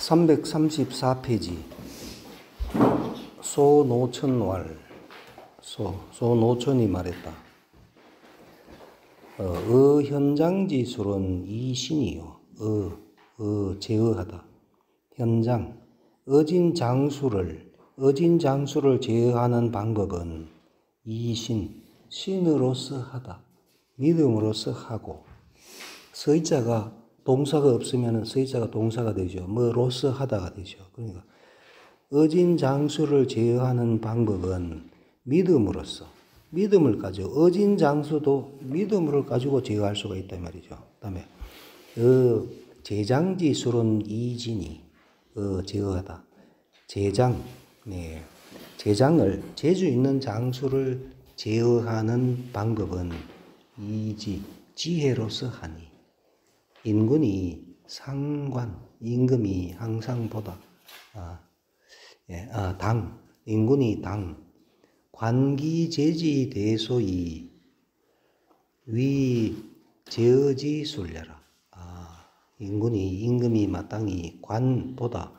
334페이지 소노천왈 소노천이 말했다. 현장지술은 이신이요. 제어하다. 현장 어진 장수를 제어하는 방법은 이신 신으로서 하다. 믿음으로서 하고 서자가 동사가 없으면 서자가 동사가 되죠. 뭐로서 하다가 되죠. 그러니까 어진 장수를 제어하는 방법은 믿음으로써 믿음을 가지고 어진 장수도 믿음을 가지고 제어할 수가 있단 말이죠. 그다음에 제장지술은 이진이 제어하다. 제장을 재주 있는 장수를 제어하는 방법은 지혜로서 하니 인군이 상관 임금이 항상 보다 인군이 관기제지 대소이 위 제어지 술래라. 임금이 마땅히 관보다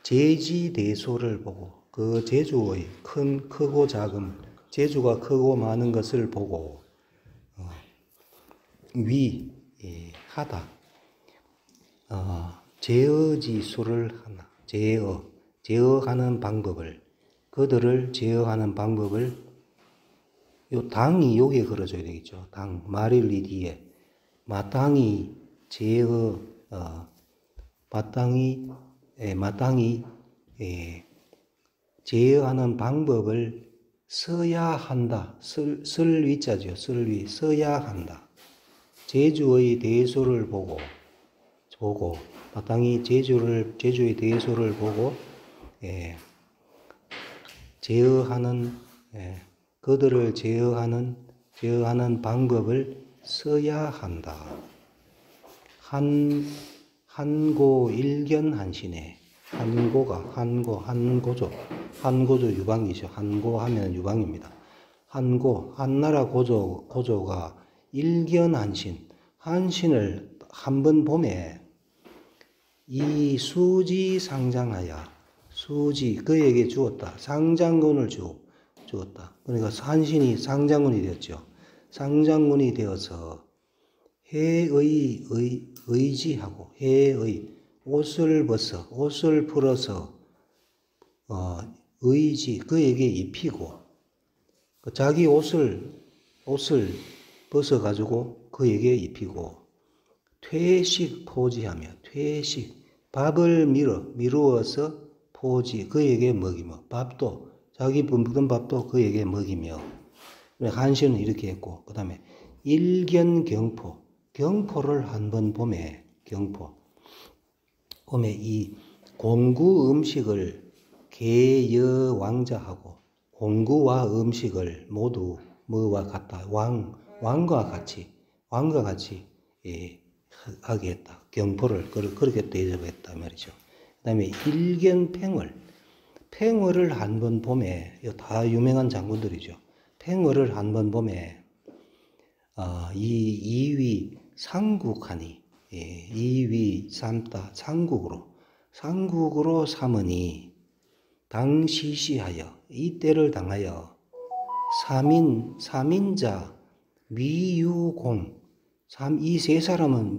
제지 대소를 보고 그 제주의 크고 작음 제주가 크고 많은 것을 보고 하다. 제어지수를 하나. 제어하는 방법을 그들을 제어하는 방법을 요 당이 여기에 걸어줘야 되겠죠. 당 마릴리 뒤에 마땅히 제어하는 방법을 써야 한다. 쓸 위자죠. 써야 한다. 제주의 대소를 보고 마땅히 제주의 대소를 보고 그들을 제어하는 방법을 써야 한다. 한고 일견한신에 한고조 유방이죠. 한고하면 유방입니다. 한나라 고조가 한신을 한 번 봄에 이 수지상장하여 그에게 주었다. 상장군을 주었다. 그러니까 한신이 상장군이 되었죠. 상장군이 되어서 의지하고 옷을 풀어서 그에게 입히고 자기 옷을 벗어가지고 그에게 입히고 퇴식 포지하며 밥을 미루어서 포지 그에게 먹이며 자기 먹던 밥도 그에게 먹이며 한신은 이렇게 했고 그 다음에 경포를 한 번 봄에 이 공구 음식을 개여왕자하고 공구와 음식을 모두 뭐와 같다. 왕과 같이 하게 했다. 경포를 그렇게 대접했다 말이죠. 그 다음에 팽월을 한 번 봄에 다 유명한 장군들이죠. 팽월을 한 번 봄에 이위 상국하니 이위 삼다 상국으로 삼으니 당시시하여 이때를 당하여 삼인자 미유공 이 세 사람은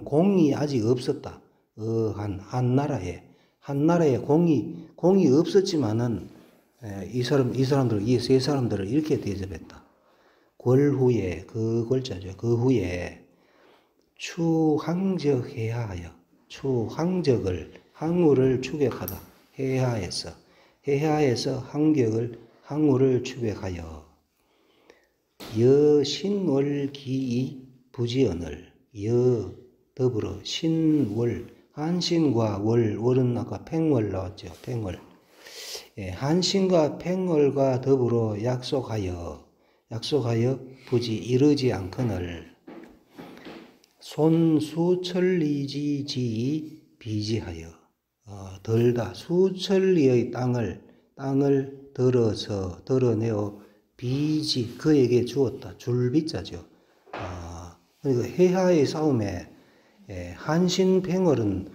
공이 아직 없었다. 한나라에 공이 없었지만은 이 세 사람들을 이렇게 대접했다. 궐후에 그 후에 추항적해하여 항우를 추격하다. 해하에서 항우를 추격하여 여신월기이 부지언을 더불어 한신과 월은 아까 팽월 나왔죠. 팽월. 한신과 팽월과 더불어 약속하여 부지 이르지 않거늘 손수천리지지 비지하여 덜다 수천리의 땅을 덜어내어 비지 그에게 주었다. 줄비자죠. 그러니까 해하의 싸움에 한신 팽월은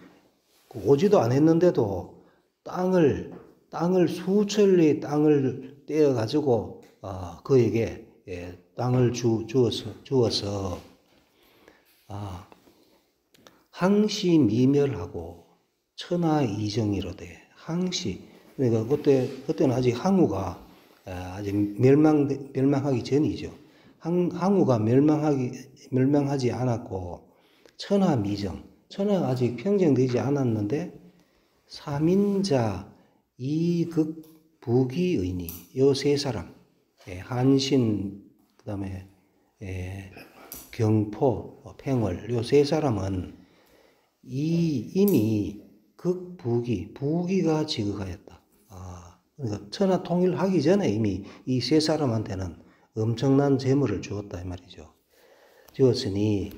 오지도 않았는데도 땅을 수천리 땅을 떼어 가지고 그에게 땅을 주어서 항시 미멸하고 천하이정이로되. 항시, 그러니까 그때는 아직 항우가 아직 멸망하기 전이죠. 항우가 멸망하지 않았고 천하미정, 천하가 아직 평정되지 않았는데 삼인자 이극 부기의니, 요 세 사람, 한신, 그 다음에 경포, 팽월, 요 세 사람은 이미 부기가 지극하였다. 그러니까 천하 통일하기 전에 이미 이 세 사람한테는 엄청난 재물을 주었다 이 말이죠. 주었으니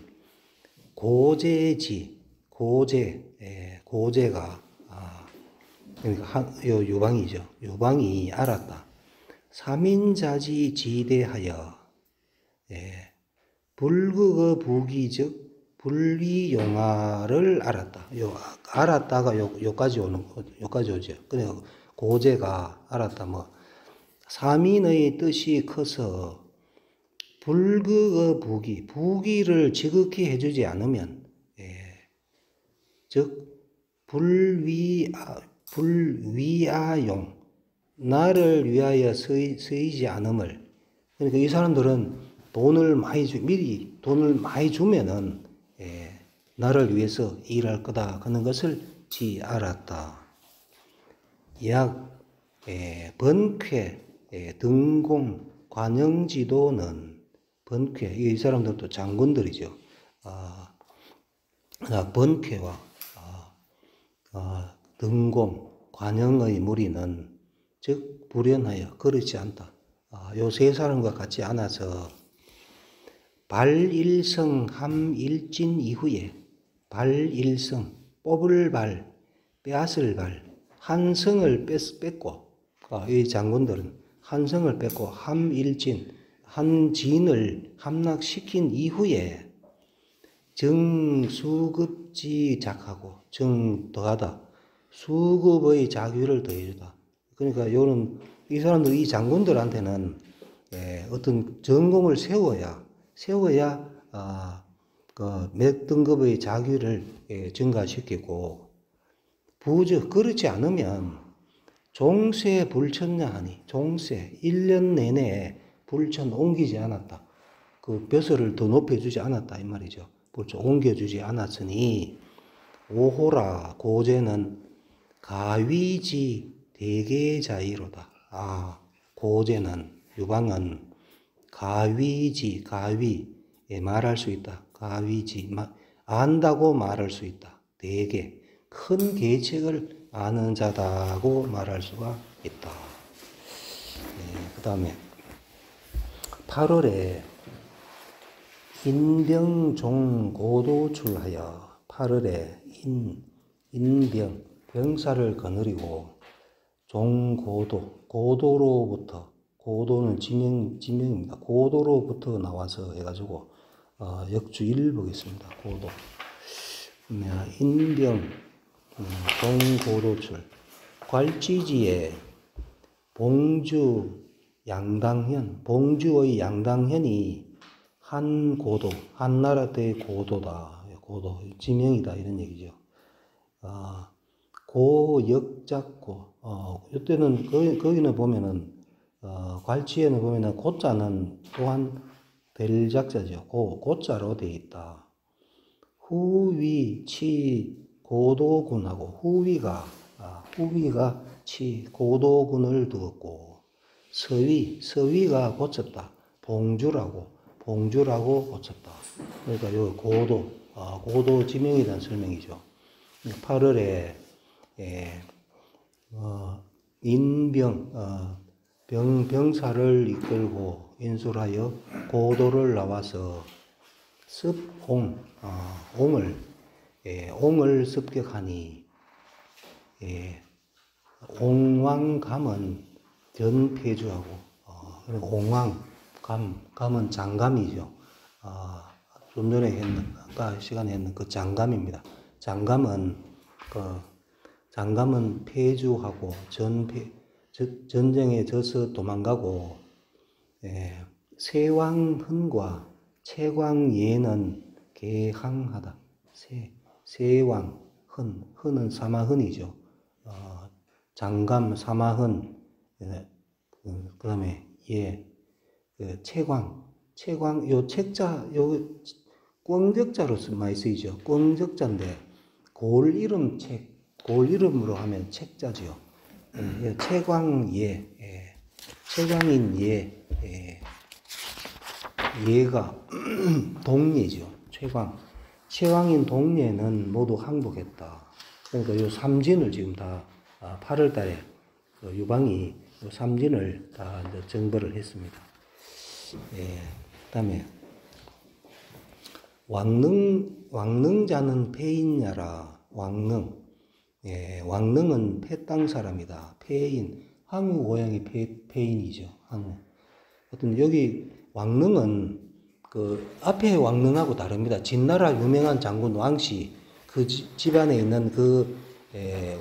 고제가 그러니까 유방이죠. 유방이 알았다. 삼인자지 지대하여 불극의 부기즉 불위용화를 알았다. 알았다가 요까지 오죠. 그러니까 고제가 알았다. 삼인의 뜻이 커서 불극의 부기를 지극히 해주지 않으면, 즉 불위아용, 나를 위하여 쓰이지 않음을. 그러니까 이 사람들은 미리 돈을 많이 주면은 나를 위해서 일할 거다 하는 것을 알았다. 약 번쾌 등공 관영지도는, 번쾌, 이 사람들도 장군들이죠. 번쾌와 등공 관영의 무리는 즉 불연하여 그렇지 않다. 요 세 사람과 같이 않아서 발일성 함일진 이후에, 발일성, 뽑을 발, 빼앗을 발, 한 성을 뺏고, 이 장군들은 한 성을 뺏고 함일진, 한 진을 함락시킨 이후에 정수급지작하고, 더하다, 수급의 자규를 더해주다. 그러니까 이 사람들, 이 장군들한테는 어떤 전공을 세워야 몇 등급의 자규를 증가시키고, 그렇지 않으면 종세 불천야하니, 종세 1년 내내 불천 옮기지 않았다. 그 벼슬을 더 높여주지 않았다 이 말이죠. 불천 옮겨주지 않았으니 오호라 고제는 가위지 대계자이로다. 고제는, 유방은 가위지, 말할 수 있다. 가위지, 안다고 말할 수 있다. 대계, 큰 계책을 아는 자다고 말할 수가 있다. 그 다음에 8월에 인병종 고도출하여, 8월에 병사를 거느리고 고도로부터, 고도는 지명입니다. 고도로부터 나와서 해가지고 역주일 보겠습니다. 고도. 인병, 종고도출. 괄지지에 봉주의 양당현이 한 고도, 한 나라 때의 고도다. 고도, 지명이다. 이런 얘기죠. 고역작고, 이때는, 거기는 보면은, 괄치에는 보면은 고자는 또한 벨작자죠. 고자로 되어 있다. 후위, 치, 고도군하고, 후위가 치, 고도군을 두었고, 서위가 고쳤다. 봉주라고 고쳤다. 그러니까 요 고도 지명이라는 설명이죠. 8월에 병사를 이끌고 인솔하여 고도를 나와서 옹을 습격하니, 옹왕감은 전폐주하고, 감은 장감이죠. 좀 전에 아까 시간에 했는 그 장감입니다. 장감은 그 장감은 패주하고 전쟁에 져서 도망가고, 세왕흔과 채광예는 개항하다. 세왕흔은 사마흔이죠. 장감 사마흔, 그 다음에 채광 요 책자 요 꽝적자로 많이 쓰이죠. 꽝적자인데 골 이름으로 하면 책자지요. 채광예, 채광인 예가 동예죠. 채광인 동예는 모두 항복했다. 그러니까 요 삼진을 지금 다 8월 달에 그 유방이 요 삼진을 다 이제 정벌을 했습니다. 그다음에 왕능자는 패인야라. 왕능은 패땅 사람이다. 패인, 항우 고향이 패인이죠. 항우. 어떤 여기 왕능은 그 앞에 왕능하고 다릅니다. 진나라 유명한 장군 왕씨 그 집안에 있는 그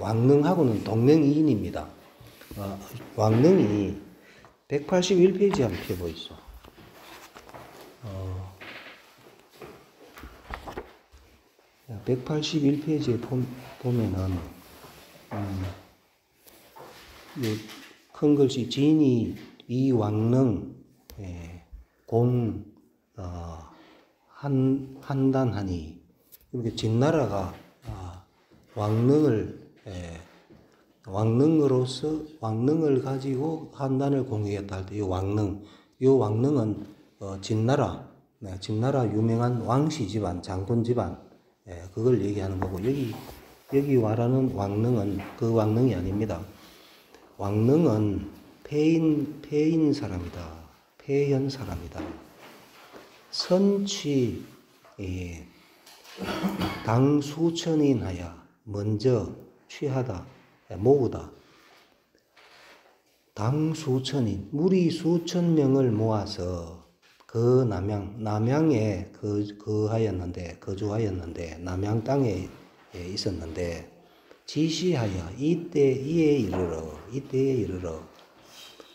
왕능하고는 동명이인입니다. 왕능이 181페이지 한번 펴보이소. 181페이지에 보면은 큰 글씨 진이 이 왕능 한단하니, 이렇게 진나라가 왕능을 가지고 한단을 공유했다 할 때 이 왕능은 진나라 유명한 왕씨 집안, 장군 집안, 그걸 얘기하는 거고, 여기 말하는 왕능은 그 왕능이 아닙니다. 왕능은 패인 사람이다. 패현 사람이다. 선취 당 수천인 하야 먼저 취하다, 모으다. 당 수천인, 무리 수천 명을 모아서 그 남양에 거주하였는데 남양 땅에 있었는데, 지시하여 이때에 이르러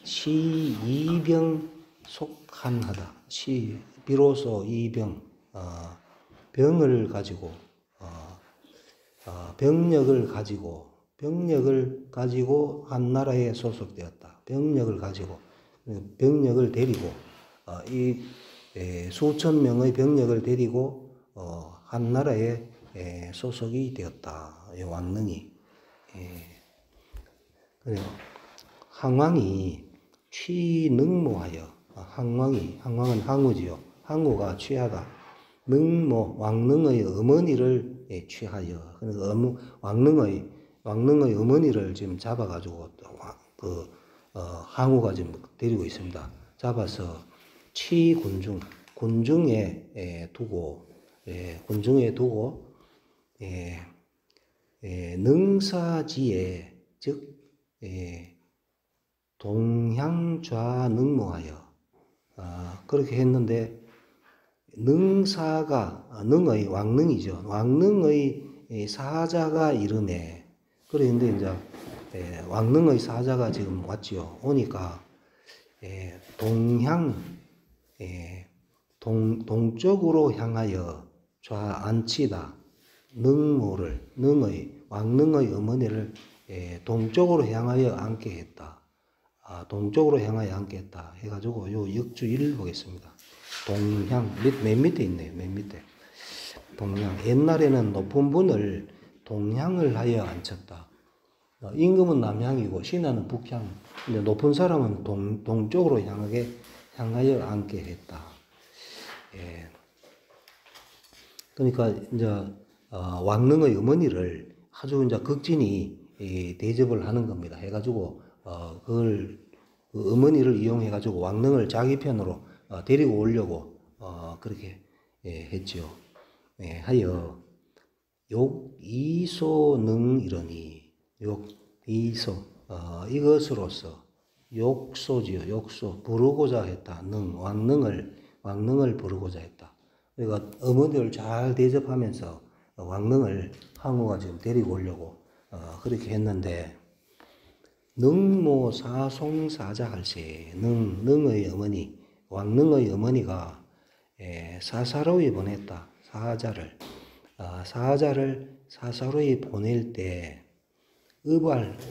시이병 속한하다. 비로소 이병, 병을 가지고 병력을 가지고 한 나라에 소속되었다. 병력을 데리고 수천 명의 병력을 데리고 한 나라에 소속이 되었다. 이 왕능이. 그래요. 항왕이 취능모하여, 항왕은 항우지요. 항우가 취하다. 능모, 왕능의 어머니를 취하여. 그러니까 왕능의 어머니를 지금 잡아가지고 항우가 지금 데리고 있습니다. 잡아서 군중에 두고 능사지에, 즉 동향좌능모하여, 그렇게 했는데, 능의 왕능이죠. 왕능의 사자가 이르네. 그런데 이제 왕능의 사자가 지금 왔지요. 오니까 동쪽으로 향하여 좌안치다. 왕능의 어머니를 동쪽으로 향하여 앉게 했다. 동쪽으로 향하여 앉게 했다. 해가지고 요 역주 1을 보겠습니다. 동향, 맨 밑에 있네요. 맨 밑에. 동향. 옛날에는 높은 분을 동향을 하여 앉혔다. 임금은 남향이고 신하는 북향. 근데 높은 사람은 동쪽으로 향하여 앉게 했다. 그러니까 이제 왕릉의 어머니를 아주 이제 극진히 대접을 하는 겁니다. 해가지고 그걸 그 어머니를 이용해가지고 왕릉을 자기 편으로 데리고 오려고 그렇게 했죠. 하여 욕이소능 이러니, 욕이소 이것으로서 욕소지요. 욕소 부르고자 했다. 왕릉을 부르고자 했다. 그러니까 어머니를 잘 대접하면서 왕릉을 항우가 지금 데리고 오려고 그렇게 했는데 능모 사송사자 할세 능의 어머니 왕릉의 어머니가 사사로이 보냈다. 사자를 사사로이 보낼 때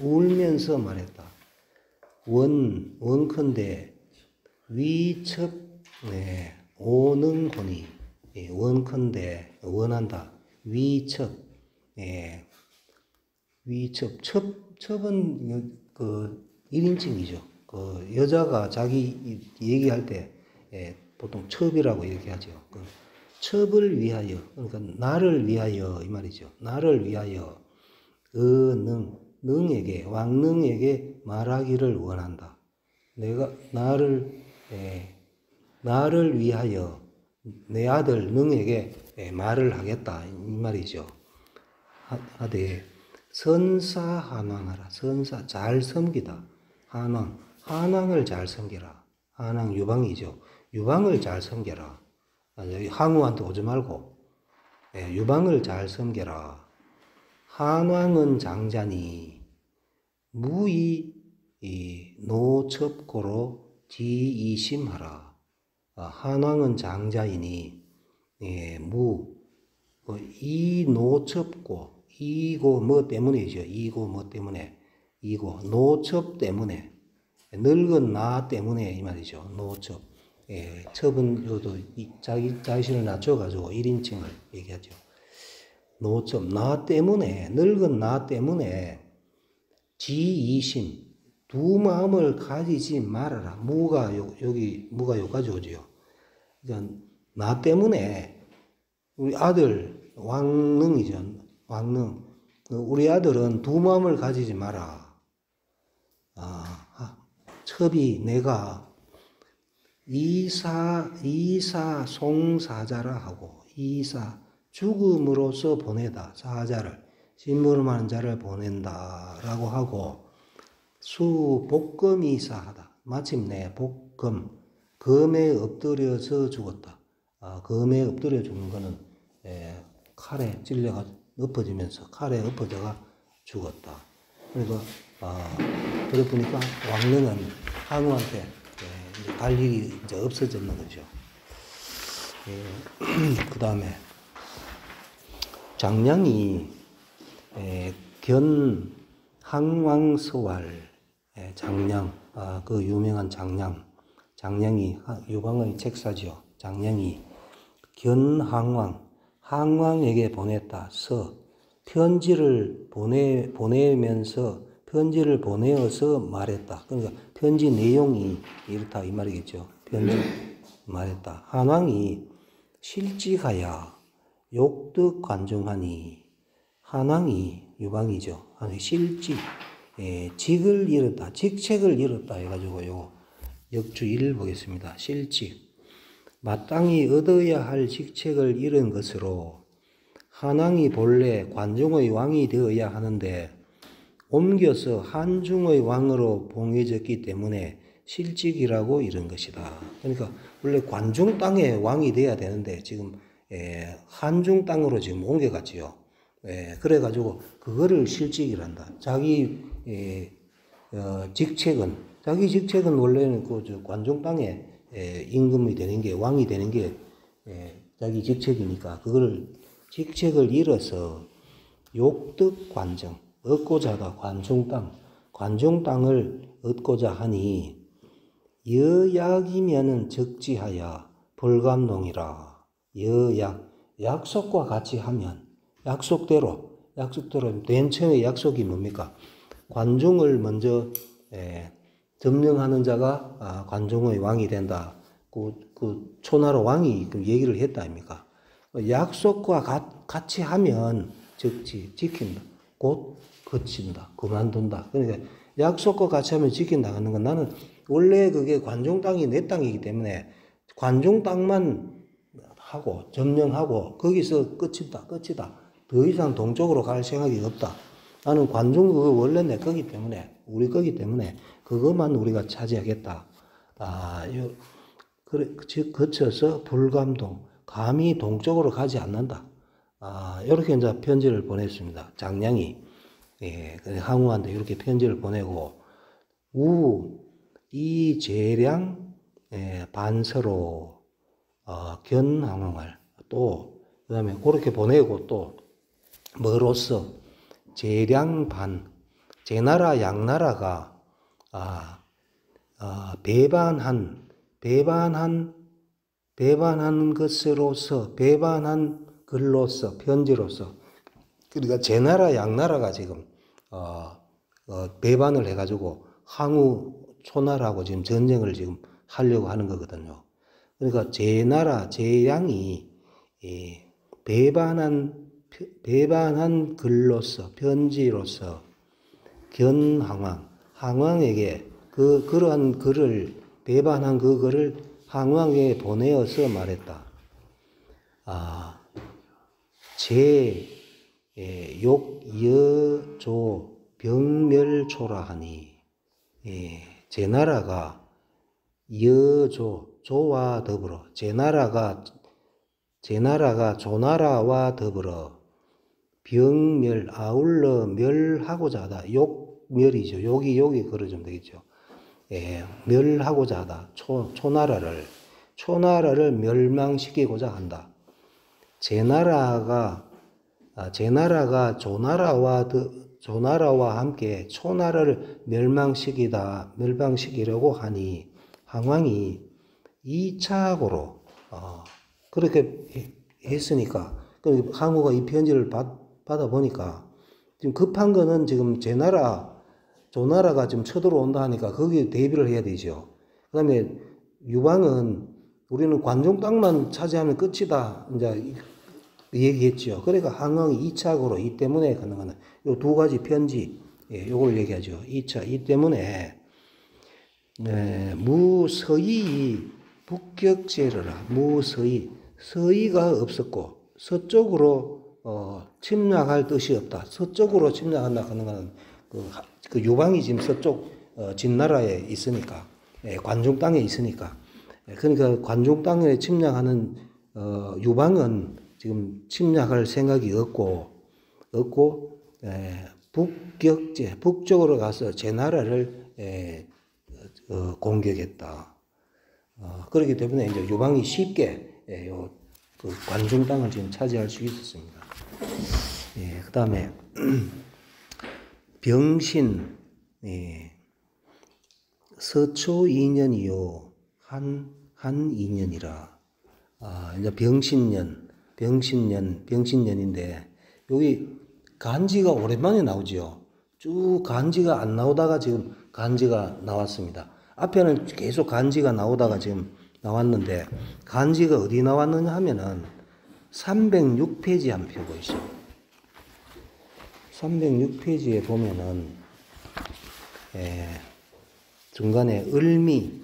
울면서 말했다. 원컨대 위첩 오능혼이 원컨대 원한다. 위첩 첩은 그 1인칭이죠. 그 여자가 자기 얘기할 때 보통 첩이라고 얘기하죠. 그 첩을 위하여, 그러니까 나를 위하여 이 말이죠. 나를 위하여 능에게 왕능에게 말하기를 원한다. 내가 나를 위하여 내 아들 능에게 말을 하겠다 이 말이죠. 하되 선사한왕하라. 선사 잘 섬기다. 한왕을 잘 섬겨라. 한왕 유방이죠. 유방을 잘 섬겨라. 항우한테 오지 말고 유방을 잘 섬겨라. 한왕은 장자니 무이 노첩고로 지이심하라. 한왕은 장자이니 이 노첩고 이고 뭐 때문이죠. 이고 뭐 때문에 이고 노첩 때문에 늙은 나 때문에 이 말이죠. 노첩. 첩은 요도 자기 자신을 낮춰가지고 1인칭을 얘기하죠. 노첩 나 때문에 늙은 나 때문에 지이심 두 마음을 가지지 말아라. 여기 무가 여기까지 오지요. 그러니까 나 때문에 우리 아들 왕릉이죠. 왕릉 우리 아들은 두 마음을 가지지 마라. 첩이 내가 이사 송사자라 하고 이사 죽음으로써 보내다. 사자를 심부름하는 자를 보낸다라고 하고 수 복금이사하다. 마침내 복금 금에 엎드려서 죽었다. 금에 엎드려 죽는 거는 칼에 찔려가 엎어지면서 칼에 엎어져가 죽었다. 그러니까 그래 보니까 왕릉은 항우한테 갈 일이 이제 없어졌는 거죠. 그 다음에 장량이 견 항왕서왈 장량 그 유명한 장량이 유방의 책사죠. 장량이 견 항왕에게 보냈다. 편지를 보내면서 편지를 보내어서 말했다. 그러니까 편지 내용이 이렇다 이 말이겠죠. 편지 말했다. 한왕이 실직하여 욕득 관중하니 한왕이 유방이죠. 실직 직을 잃었다. 직책을 잃었다 해가지고 요 역주 1을 보겠습니다. 실직 마땅히 얻어야 할 직책을 잃은 것으로 한왕이 본래 관중의 왕이 되어야 하는데 옮겨서 한중의 왕으로 봉해졌기 때문에 실직이라고 이런 것이다. 그러니까 원래 관중 땅의 왕이 돼야 되는데 지금 한중 땅으로 지금 옮겨갔지요. 그래가지고 그거를 실직이란다. 자기 직책은 원래는 그 관중 땅에 임금이 되는 게 왕이 되는 게 자기 직책이니까 그거를 직책을 잃어서 욕득 관정 얻고자 하다. 관중 땅을 얻고자 하니 여약이면은 적지하여 불감동이라. 약속과 같이 하면 약속대로 맨 처음에 약속이 뭡니까? 관중을 먼저 점령하는 자가 관중의 왕이 된다. 그 초나라 왕이 그 얘기를 했다 아닙니까? 약속과 같이 하면 지킨다. 곧 거친다. 그만둔다. 그러니까 약속과 같이 하면 지킨다는 건 나는 원래 그게 관중 땅이 내 땅이기 때문에 관중 땅만 하고 점령하고 거기서 끝이다. 더 이상 동쪽으로 갈 생각이 없다. 나는 관중 그거 원래 내 거기 때문에 우리 거기 때문에 그것만 우리가 차지하겠다. 그래 거쳐서 불감동 감히 동쪽으로 가지 않는다. 이렇게 이제 편지를 보냈습니다. 장량이 항우한테 이렇게 편지를 보내고 이재량 반서로 견항을 또 그다음에 그렇게 보내고 또 뭐로써 재량 제나라 양나라가 배반한 것으로서 배반한 글로서 편지로서 그러니까 제나라 양나라가 지금 배반을 해가지고 항우 초나라하고 지금 전쟁을 지금 하려고 하는 거거든요. 그러니까 제나라 제양이 배반한 글로서 편지로서 항왕에게 그러한 글을 배반한 그 글을 항왕에게 보내어서 말했다. 욕여조 병멸초라 하니 제나라가 조와 더불어 제나라가 조나라와 더불어 병멸 아울러 멸하고자 하다. 욕멸이죠. 욕이 그러면 되겠죠. 멸하고자 하다. 초나라를 멸망시키고자 한다. 제나라가 조나라와 함께 초나라를 멸망시키려고 하니 항왕이 2차고로 그렇게 했으니까 항우가 이 편지를 받아보니까 지금 급한 거는 지금 조나라가 지금 쳐들어온다 하니까 거기에 대비를 해야 되죠. 그 다음에 유방은 우리는 관종 땅만 차지하면 끝이다 이제 얘기했죠. 그러니까 항왕이 2차고로 이 때문에 가능한 요 두 가지 편지 요걸 얘기하죠. 2차 이 때문에 무서이 북격제르라 서의가 없었고 서쪽으로 침략할 뜻이 없다. 서쪽으로 침략한다 하는 것은 그 유방이 지금 서쪽 진나라에 있으니까 관중 땅에 있으니까 그러니까 관중 땅에 침략하는 유방은 지금 침략할 생각이 없고 북쪽으로 가서 제나라를 공격했다. 그렇기 때문에 이제 유방이 쉽게 그 관중 땅을 지금 차지할 수 있었습니다. 그 다음에 병신 서초 2년이요 한 2년이라. 이제 병신년인데 여기 간지가 오랜만에 나오죠. 쭉 간지가 안 나오다가 지금 간지가 나왔습니다. 앞에는 계속 간지가 나오다가 지금 나왔는데 간지가 어디 나왔느냐 하면은 306페이지 한번 펴보시죠. 306페이지에 보면은 중간에 을미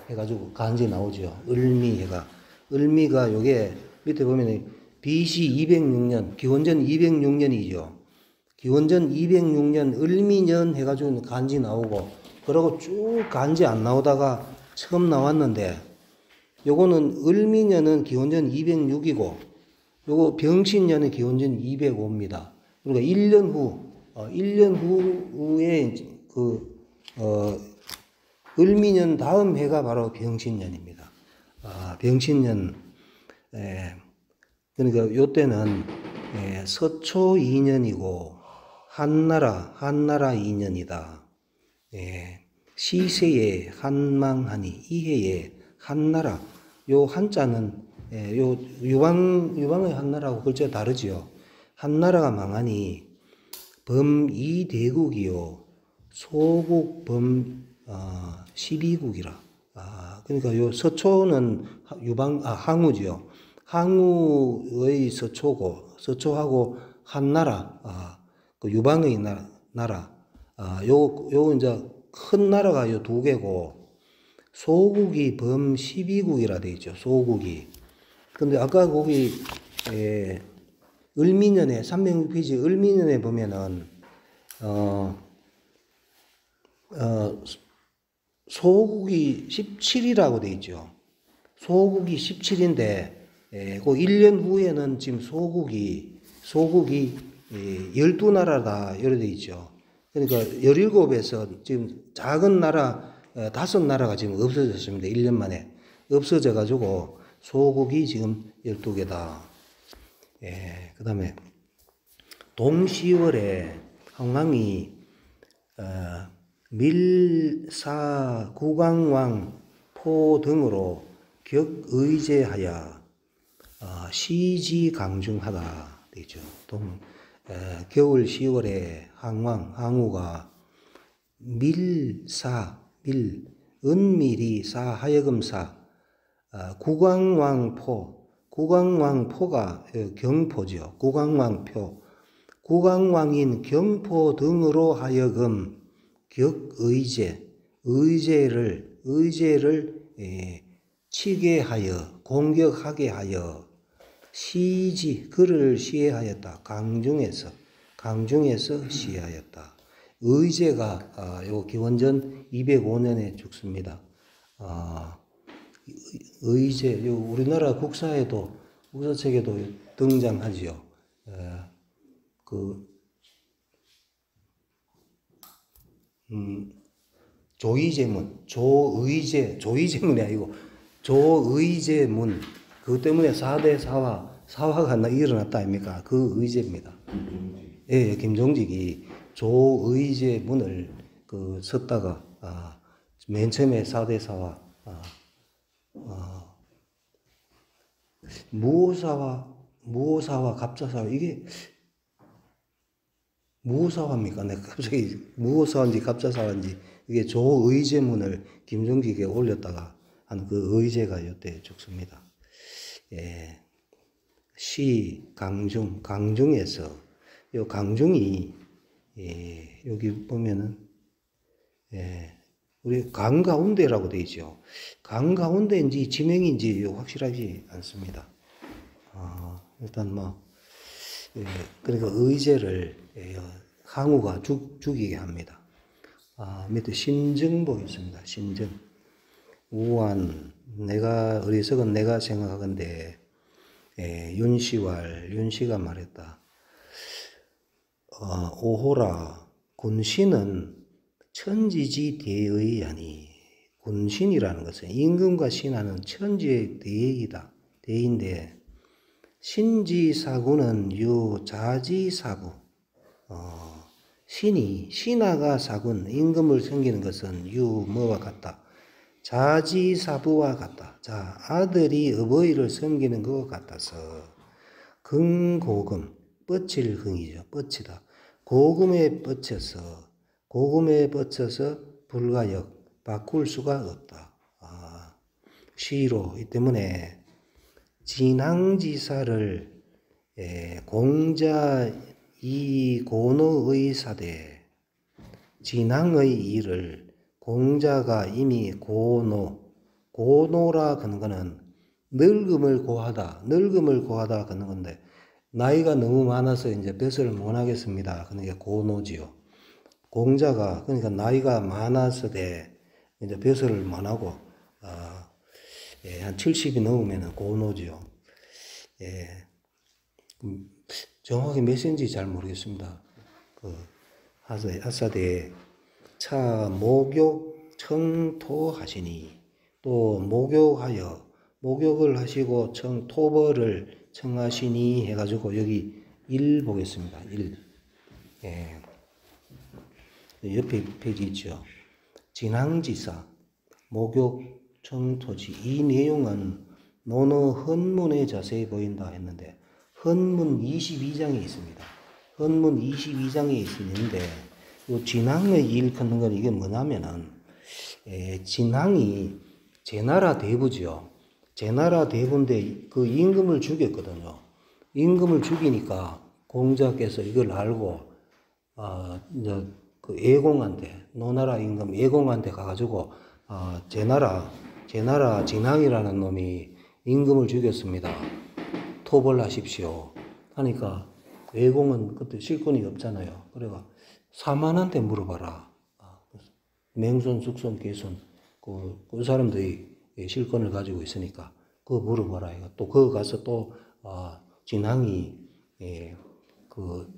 해가지고 간지 나오죠. 을미가 요게 밑에 보면 BC 206년 기원전 206년이죠. 기원전 206년 을미년 해가지고 간지 나오고 그러고 쭉 간지 안 나오다가 처음 나왔는데 요거는 을미년은 기원전 206이고 요거 병신년은 기원전 205입니다. 그러니까 1년 후에 을미년 다음 해가 바로 병신년입니다. 병신년 그러니까 요때는 서초 2년이고 한나라 2년이다. 시세에 한망하니 이해에 한나라 요 한자는 요 유방의 한나라하고 글자가 다르지요. 한나라가 망하니 범이대국이요 소국 범 12국이라. 그러니까 요 서초는 항우지요. 항우의 서초하고 한나라 그 유방의 나라 요 이제 큰 나라가 요 두 개고 소국이 범 12국이라 되어 있죠. 소국이. 근데 아까 거기 을미년에 306페이지 을미년에 보면은 소국이 17이라고 되어 있죠. 소국이 17인데 그 1년 후에는 지금 소국이 소국이 12나라다 이렇게 돼 있죠. 그러니까 17에서 지금 작은 나라 5나라가 지금 없어졌습니다. 1년 만에 없어져 가지고 소국이 지금 12개다. 예, 그다음에 동시월에 황왕이 밀사 국왕왕 포 등으로 격의제하여 시지강중하다 되죠. 겨울 10월에 항우가 은밀이 사하여금사 국왕왕포가 경포죠. 국왕왕인 경포 등으로 하여금 의제를 치게 하여 공격하게 하여 그를 시해하였다. 강중에서 시해하였다. 의제가 요 기원전 205년에 죽습니다. 의제 요 우리나라 국사책에도 등장하지요. 조의제문이 아니고 조의제문. 그것 때문에 4대 사화가 일어났다 아닙니까? 그 의제입니다. 예, 김종직이 조의제문을 썼다가 맨 처음에 4대 사화 무오사와 갑자사화 이게 무오사화입니까? 내가 갑자기 무오사화인지 갑자사화인지 이게 조의제문을 김종직에 올렸다가 한 그 의제가 이때 죽습니다. 예, 강중에서 요 강중이 여기 보면은 우리 강 가운데라고 되어 있죠. 강 가운데인지 지명인지 확실하지 않습니다. 일단 그러니까 의제를 항우가 죽이게 합니다. 밑에 신증 보겠습니다. 신증. 우한 어리석은 내가 생각하건대 윤씨가 말했다. 오호라 군신은 천지지 대의하니 군신이라는 것은 임금과 신하는 천지의 대의인데 신지사구는 유자지사구 신하가 사군 임금을 섬기는 것은 뭐와 같다. 자지사부와 같다. 자, 아들이 어버이를 섬기는 것과 같아서 긍고금 뻗칠 긍이죠. 뻗치다. 고금에 뻗쳐서 불가역 바꿀 수가 없다. 시로 이 때문에 진항지사를 공자 이고노의 사대 진항의 일을 공자가 이미 고노라 하는 거는 늙음을 고하다 하는 건데 나이가 너무 많아서 이제 벼슬을 못 하겠습니다. 그러니까 고노지요. 공자가 그러니까 나이가 많아서 이제 벼슬을 못 하고 한 70이 넘으면 고노지요. 정확히 몇 세인지 잘 모르겠습니다. 하사대에 차 목욕 청토하시니 또 목욕을 하시고 토벌을 청하시니 해가지고 여기 1 보겠습니다. 1. 옆에 페이지 있죠. 진항지사 목욕 청토지 이 내용은 논어 헌문에 자세히 보인다 했는데 헌문 22장에 있습니다. 헌문 22장에 있는데 요 진항의 일 끊는 건 이게 뭐냐면은 진항이 제나라 대부죠. 제나라 대부인데 그 임금을 죽였거든요. 임금을 죽이니까 공자께서 이걸 알고 이제 그 예공한테 노나라 임금 예공한테 가가지고 제나라 진항이라는 놈이 임금을 죽였습니다. 토벌하십시오. 하니까 예공은 그때 실권이 없잖아요. 그래가 사만한테 물어봐라. 맹손, 숙손, 개손 그 사람들이 실권을 가지고 있으니까 그거 물어봐라. 또 그거 가서 또 진항이 그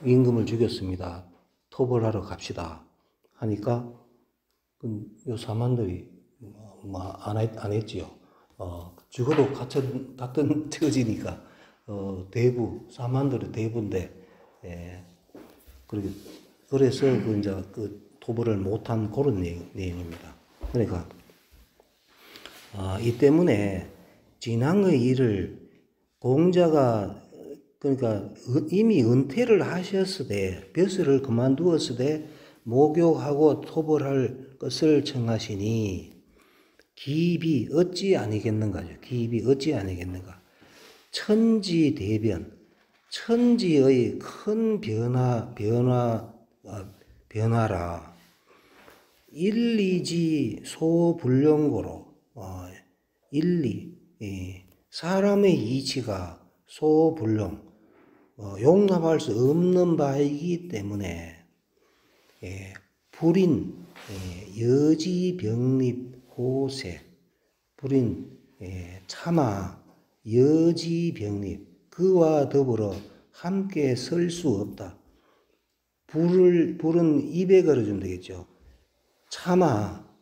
임금을 죽였습니다. 토벌하러 갑시다. 하니까 요 사만들이 안 했지요. 죽어도 같은 처지니까 사만들의 대부인데 그래서 이제 토벌을 못한 그런 내용입니다. 그러니까 이 때문에 진앙의 일을 공자가 그러니까 이미 은퇴를 하셨으되 벼슬을 그만두었으되 목욕하고 토벌할 것을 청하시니 기입이 어찌 아니겠는가죠. 기입이 어찌 아니겠는가. 천지대변, 천지의 큰 변화라. 일리지 소불령고로 사람의 이치가 소불령 용납할 수 없는 바이기 때문에 불인 여지병립 호세 불인 차마 여지병립 그와 더불어 함께 설 수 없다. 불은 입에 걸어주면 되겠죠.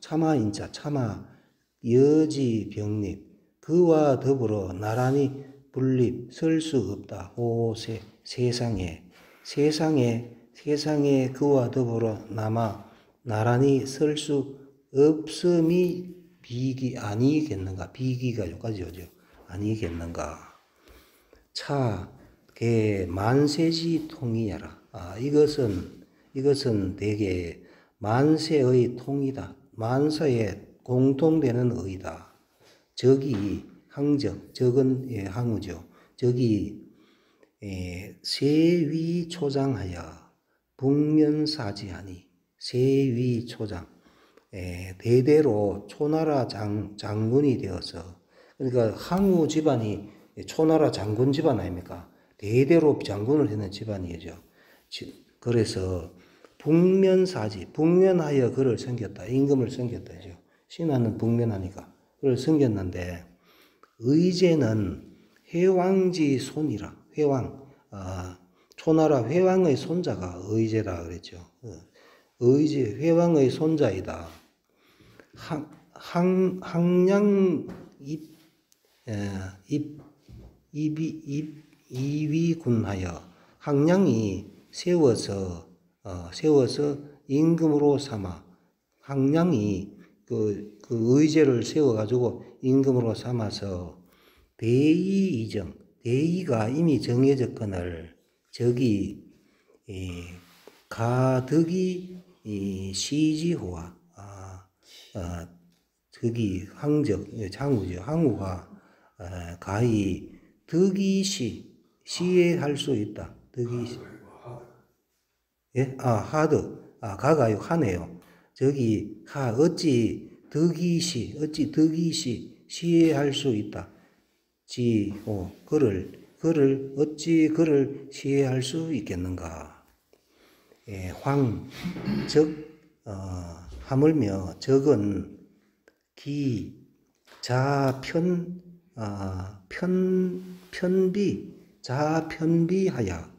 차마인자 차마 여지병립 그와 더불어 나란히 분립 설 수 없다. 호세 세상에 그와 더불어 나란히 설 수 없음이 비기 아니겠는가. 비기가 여기까지 오죠. 아니겠는가. 개 만세지 통이야라. 이것은 대개 만세의 통이다. 만사에 공통되는 의다. 적이 항적, 적은 항우죠. 적이 세위초장하여 북면사지하니 세위초장 대대로 초나라 장군이 되어서 그러니까 항우 집안이 초나라 장군 집안 아닙니까? 대대로 장군을 했는 집안이죠. 그래서 북면사지 북면하여 그를 섬겼다. 임금을 섬겼다죠. 신하는 북면하니까 그를 섬겼는데 의제는 회왕지 손이라. 회왕 초나라 회왕의 손자가 의제라 그랬죠. 의제 회왕의 손자이다. 항량 이위군하여 항량이 세워서 임금으로 삼아 항량이 그 의제를 세워가지고 임금으로 삼아서 대의이정 대의가 이미 정해졌거늘 적이 가덕이 시지호와 덕이 항적 장우죠. 항우가 가히 덕이시 시해할 수 있다. 덕이시 하드 가가요 하네요. 저기 어찌 덕이시 시해할 수 있다. 어찌 그를 시해할 수 있겠는가. 하물며 적은 자편비하여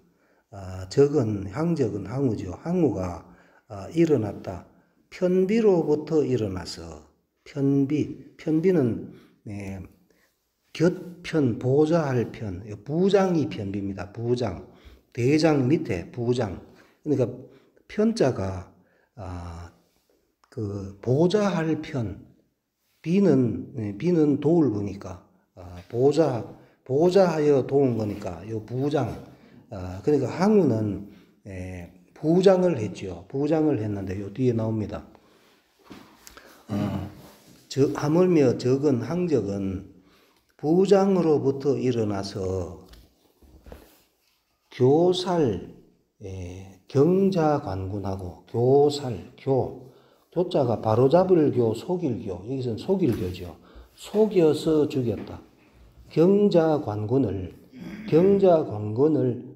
적은 항우죠. 항우가 일어났다. 편비로부터 일어나서 편비는 곁편 보좌할 편 부장이 편비입니다. 부장 대장 밑에 부장 그러니까 편자가 그 보좌할 편 비는 도울 보니까 보좌하여 도운 거니까 요 부장 그러니까 항우는 부장을 했죠. 부장을 했는데 요 뒤에 나옵니다. 하물며 적은 항적은 부장으로부터 일어나서 교살 경자관군하고 교자가 바로잡을 교 속일 교 여기서는 속일 교죠. 속여서 죽였다. 경자관군을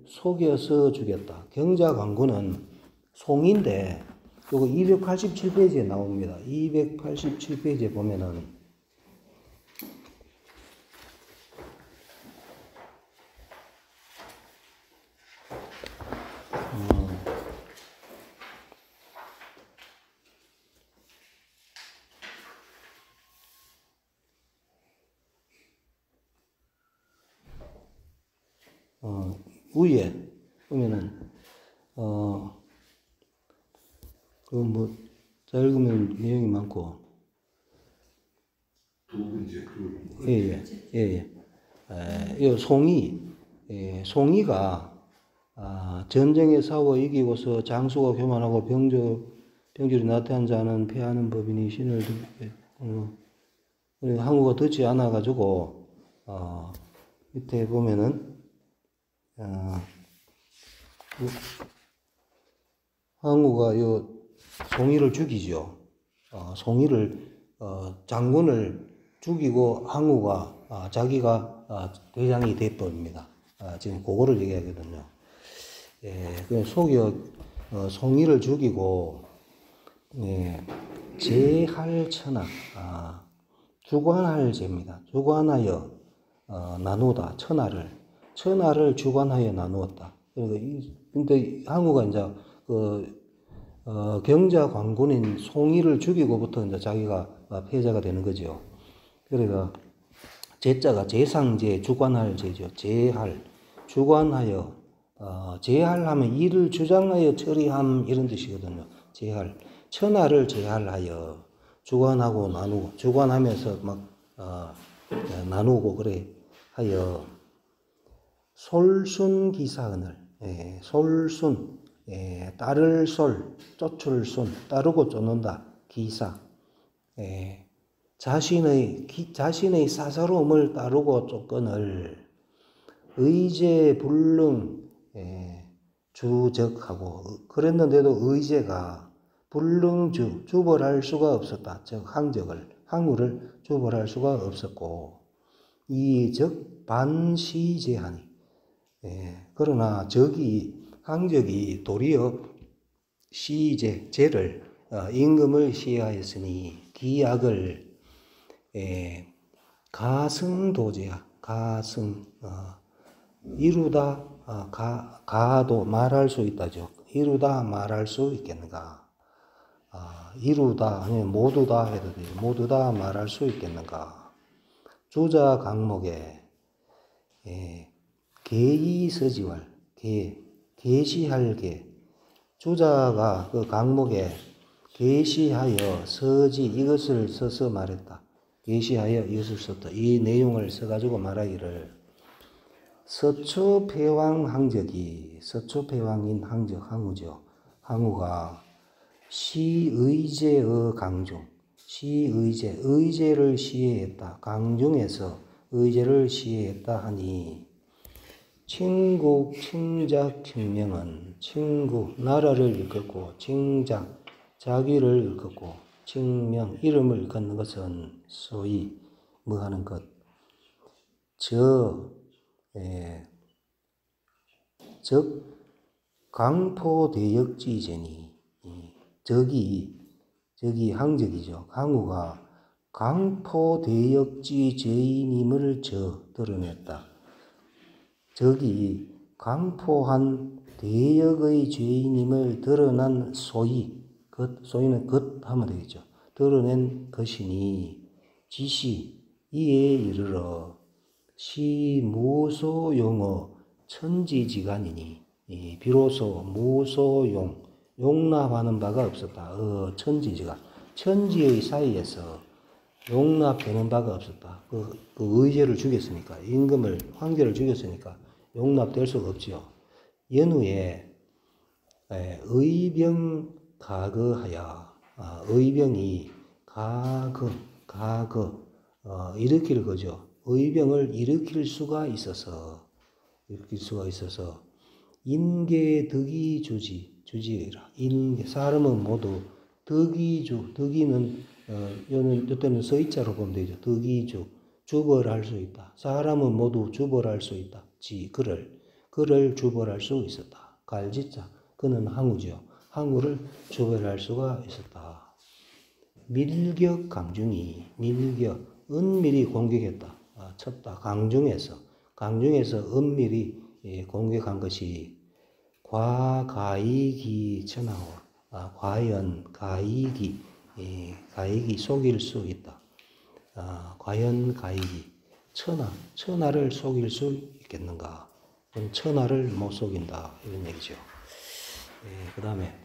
속여서 죽였다. 경자관군은 송인데 요거 287페이지에 나옵니다. 287페이지에 보면은 위에 보면은 잘 읽으면 내용이 많고. 예. 이 송이가 전쟁에 싸워 이기고서 장수가 교만하고 병졸이 나태한 자는 패하는 법이니 신을 항우가 듣지 않아 가지고 밑에 보면은 항우가 요 송이를 죽이죠. 장군을 죽이고 항우가 자기가 대장이 돼버립니다. 지금 그거를 얘기하거든요. 그 속여 송이를 죽이고 제할 천하 주관할 제입니다. 주관하여 나누다 천하를 주관하여 나누었다. 근데 항우가 이제 경자 관군인 송이를 죽이고부터 이제 자기가 패자가 되는 거죠. 그러니까 제자가 제상제 주관할 제죠. 제할 주관하여 제할하면 일을 주장하여 처리함 이런 뜻이거든요. 제할 천하를 제할하여 주관하고 나누고 주관하면서 막 나누고 그래 하여 솔순기사언을 솔순 따를 쫓을 순 따르고 쫓는다 기사 자신의 사사로움을 따르고 쫓거늘 의제 불능 주적하고 그랬는데도 의제가 불능주 주벌할 수가 없었다. 즉 항우를 주벌할 수가 없었고 이적 반시제하니 그러나 항적이 도리어 제를 임금을 시하였으니 기약을 가승도제야 이루다 가도 말할 수 있다죠. 이루다 말할 수 있겠는가? 이루다 아니면 모두다 해도 돼요. 모두다 말할 수 있겠는가? 주자 강목에 계의서지왈 계시할 주자가 그 강목에 계시하여 서지 이것을 써서 말했다. 계시하여 이것을 썼다. 이 내용을 써가지고 말하기를 서초패왕 항적이 서초패왕인 항우죠. 항우가 시의제의 강중 의제를 시해했다. 강중에서 의제를 시해했다 하니 친국 칭작 칭명은 친구 나라를 일컫고 칭작 자기를 일컫고 칭명 이름을 일컫는 것은 소위 뭐 하는 것 즉 강포대역지제니 적이 항적이죠. 항우가 강포대역지 죄인임을 드러냈다. 적이 강포한 대역의 죄인임을 드러난 소위는 하면 되겠죠. 드러낸 것이니 지시 이에 이르러 시무소용어 천지지간이니 비로소 무소용 용납하는 바가 없었다. 천지지간 천지의 사이에서 용납되는 바가 없었다. 그 의제를 죽였으니까 황제를 죽였으니까 용납될 수가 없지요. 연후에 의병 가거하여 의병이 일으킬 거죠. 의병을 일으킬 수가 있어서 인계득이 주지라. 사람은 모두 득이는 이때는 서이자로 보면 되죠. 득이주 주벌할 수 있다. 사람은 모두 주벌할 수 있다. 그를 주벌할 수 있었다. 갈지자 그는 항우죠. 항우를 주벌할 수가 있었다. 밀격 강중이 은밀히 공격했다. 쳤다. 강중에서 은밀히 공격한 것이 과가이기 천하와 과연 가이기 속일 수 있다. 과연 가이기 천하를 속일 수 있겠는가? 그건 천하를 못 속인다 이런 얘기죠. 그 다음에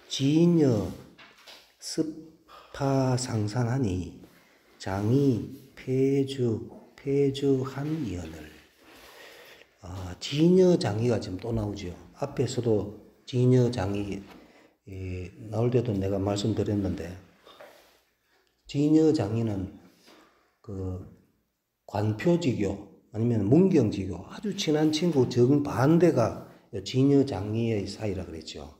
지인여 습파상산하니 장이 폐주한 이언을. 지인여장이가 지금 또 나오죠. 앞에서도 지인여장이 나올 때도 내가 말씀드렸는데, 지인여장이는 그 관표지교 아니면 문경지교 아주 친한 친구 정반대가 지인여장이의 사이라 그랬죠.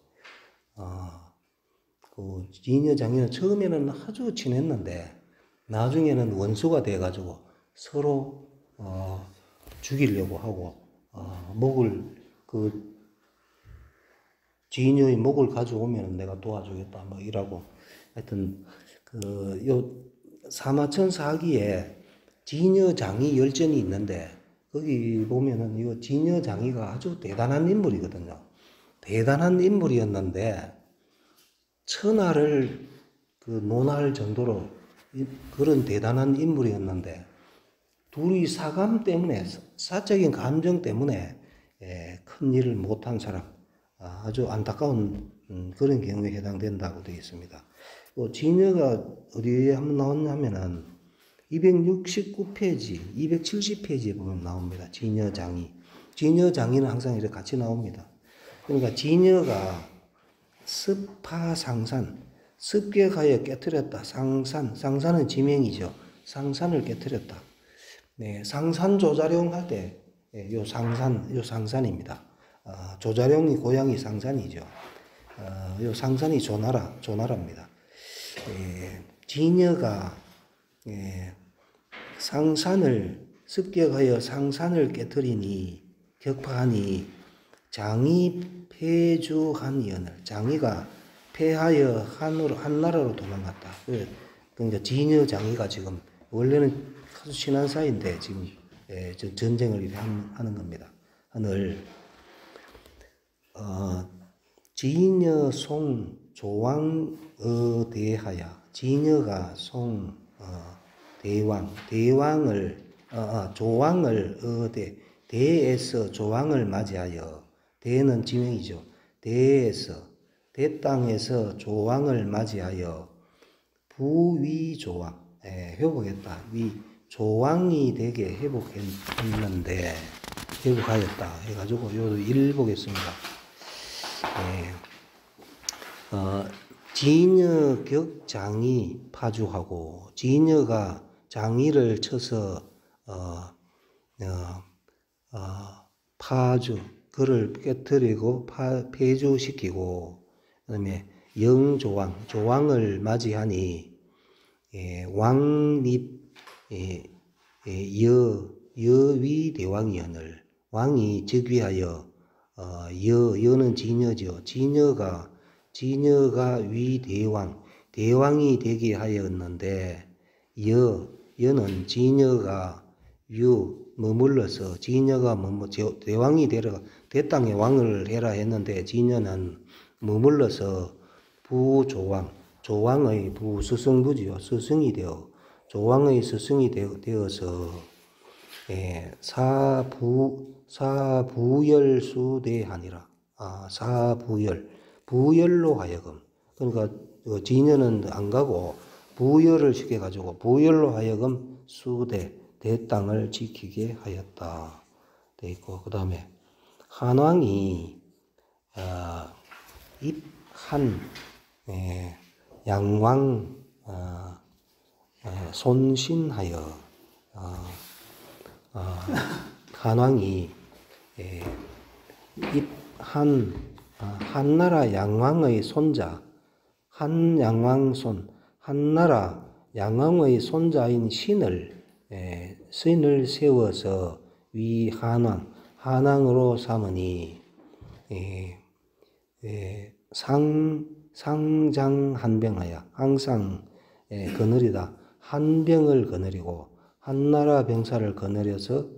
그 지인여장이는 처음에는 아주 친했는데 나중에는 원수가 돼가지고 서로 죽이려고 하고 지인여의 목을 가져오면 내가 도와주겠다 뭐 이라고. 하여튼 요 사마천 사기에 지인여장이 열전이 있는데 거기 보면은 이 지인여장이가 아주 대단한 인물이거든요. 대단한 인물이었는데 천하를 논할 정도로 그런 대단한 인물이었는데 둘이 사감 때문에, 사적인 감정 때문에 큰 일을 못한 사람, 아주 안타까운 그런 경우에 해당된다고 되어 있습니다. 지인여가 어디에 한번 나왔냐면은 269페이지, 270페이지에 보면 나옵니다. 지인여장이. 지인여장이는 항상 이렇게 같이 나옵니다. 그러니까 지인여가 습파상산, 습격하여 깨뜨렸다. 상산은 지명이죠. 상산을 깨뜨렸다. 네, 상산 조자룡 할 때, 요 상산입니다. 조자룡이 고향이 상산이죠. 요 상산이 조나라입니다. 지인여가 상산을 습격하여 상산을 깨뜨리니 격파하니 장이 폐주한 연을, 장이가 패하여 한나라로 도망갔다. 그러니까 지인여 장이가 지금 원래는 아주 친한 사이인데 지금 전쟁을 이렇게 하는 겁니다. 하늘 지인여 송 조왕 대하여, 지인여가 송 대왕을 조왕을 대에서 조왕을 맞이하여, 대는 지명이죠. 대 땅에서 조왕을 맞이하여 부위조왕, 회복했다. 조왕이 되게 회복하였다 해가지고 요도 1 보겠습니다. 지인여 격장이 파주하고, 지인여가 장이를 쳐서 그를 깨뜨리고 폐주시키고, 그 다음에 조왕을 맞이하니 왕립 여위대왕이언을, 왕이 즉위하여 여는 지인여죠. 지인여가 대왕이 되게 하였는데, 여는 지인여가 머물러서, 지인여가 대왕이 되라, 대땅에 왕을 해라 했는데 지인여는 머물러서 조왕의 부스승부지요. 스승이 되어, 조왕의 스승이 되어서 사부열수대하니라. 부열로 하여금, 그러니까 지인여는 안 가고 부열을 시켜가지고 부열로 하여금 대땅을 지키게 하였다 돼 있고, 그 다음에 한왕이 입한 양왕 손신하여, 한왕이 한나라 양왕의 손자, 한나라 양왕의 손자인 신을 세워서 한왕으로 삼으니 상장한병하여, 항상 거느리다. 한병을 거느리고 한나라 병사를 거느려서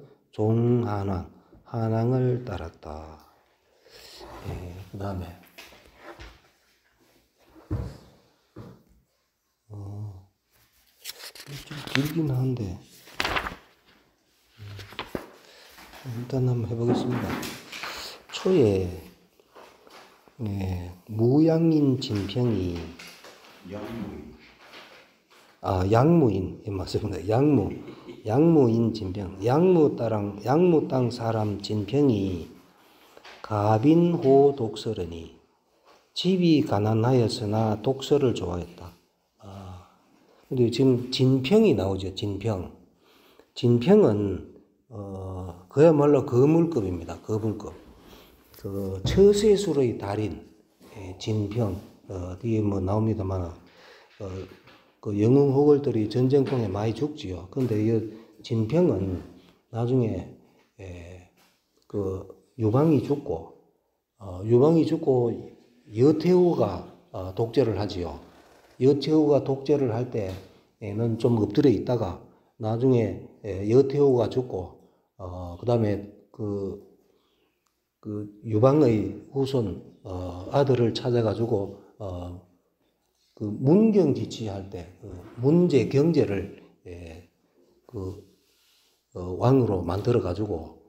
한왕을 따랐다. 그 다음에 좀 길긴 한데 일단 한번 해보겠습니다. 초에 무양인 진평이 양무인 맞습니다. 양무인 진평 양무 땅 사람 진평이 가빈호 독서르니 집이 가난하였으나 독서를 좋아했다. 근데 지금 진평이 나오죠. 진평은 그야말로 거물급입니다. 거물급. 그 처세술의 달인 진평 뒤에 뭐 나옵니다만 그 영웅호걸들이 전쟁통에 많이 죽지요. 근데 이 진평은 나중에 그 유방이 죽고 여태우가 독재를 하지요. 여태우가 독재를 할 때는 좀 엎드려 있다가 나중에 여태우가 죽고 그다음에 그 유방의 후손 아들을 찾아가지고 그 문경 지치할 때 문제 경제를 왕으로 만들어 가지고